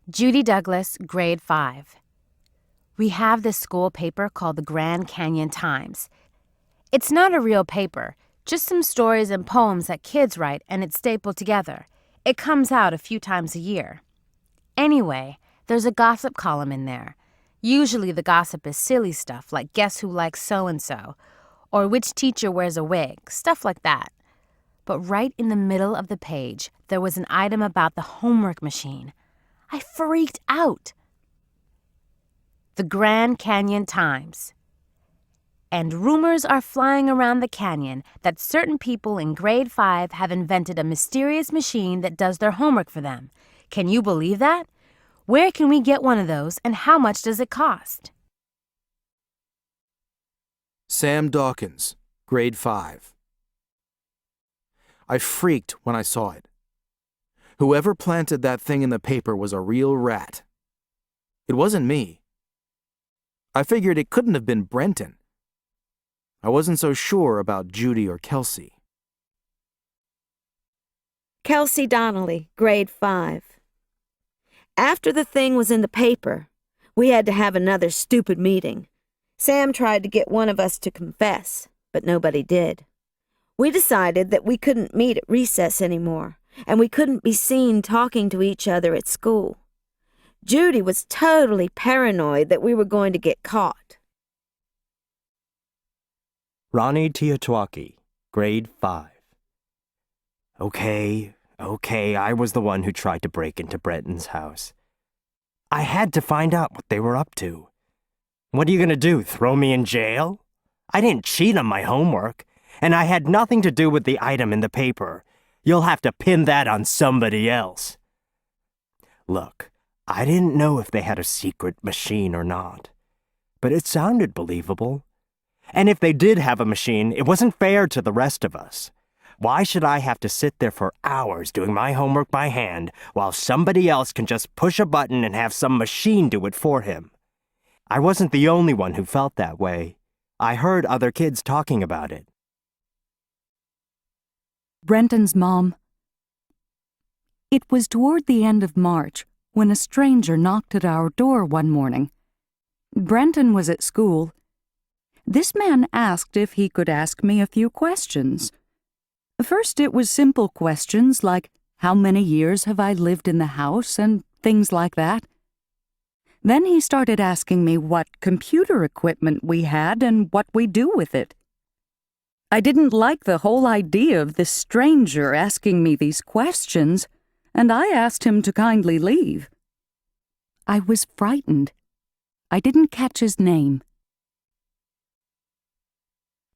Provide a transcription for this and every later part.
Judy Douglas, grade 5. We have this school paper called the Grand Canyon Times. It's not a real paper, just some stories and poems that kids write, and it's stapled together. It comes out a few times a year. Anyway, there's a gossip column in there. Usually the gossip is silly stuff like guess who likes so-and-so, or which teacher wears a wig, stuff like that. But right in the middle of the page, there was an item about the homework machine. I freaked out. The Grand Canyon Times. And rumors are flying around the canyon that certain people in grade 5 have invented a mysterious machine that does their homework for them. Can you believe that? Where can we get one of those, and how much does it cost? Sam Dawkins, grade 5. I freaked when I saw it. Whoever planted that thing in the paper was a real rat. It wasn't me. I figured it couldn't have been Brenton. I wasn't so sure about Judy or Kelsey. Kelsey Donnelly, grade 5. After the thing was in the paper, we had to have another stupid meeting. Sam tried to get one of us to confess, but nobody did. We decided that we couldn't meet at recess anymore, and we couldn't be seen talking to each other at school. Judy was totally paranoid that we were going to get caught. Ronnie Tiatuaki, grade 5. Okay, I was the one who tried to break into Brenton's house. I had to find out what they were up to. What are you going to do, throw me in jail? I didn't cheat on my homework, and I had nothing to do with the item in the paper. You'll have to pin that on somebody else. Look, I didn't know if they had a secret machine or not, but it sounded believable. And if they did have a machine, it wasn't fair to the rest of us. Why should I have to sit there for hours doing my homework by hand while somebody else can just push a button and have some machine do it for him? I wasn't the only one who felt that way. I heard other kids talking about it. Brenton's mom. It was toward the end of March when a stranger knocked at our door one morning. Brenton was at school. This man asked if he could ask me a few questions. First, it was simple questions like, how many years have I lived in the house, and things like that. Then he started asking me what computer equipment we had and what we do with it. I didn't like the whole idea of this stranger asking me these questions, and I asked him to kindly leave. I was frightened. I didn't catch his name.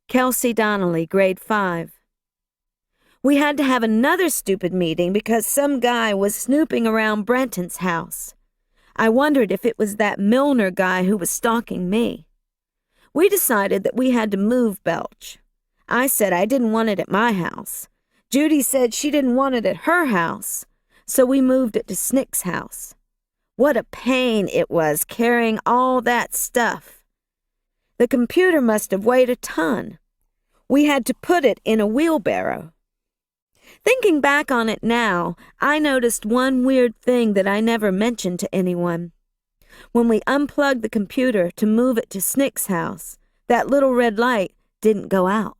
Kelsey Donnelly, grade 5. We had to have another stupid meeting because some guy was snooping around Brenton's house. I wondered if it was that Milner guy who was stalking me. We decided that we had to move Belch. I said I didn't want it at my house. Judy said she didn't want it at her house, so we moved it to Snick's house. What a pain it was carrying all that stuff. The computer must have weighed a ton. We had to put it in a wheelbarrow. Thinking back on it now, I noticed one weird thing that I never mentioned to anyone. When we unplugged the computer to move it to Snick's house, that little red light didn't go out.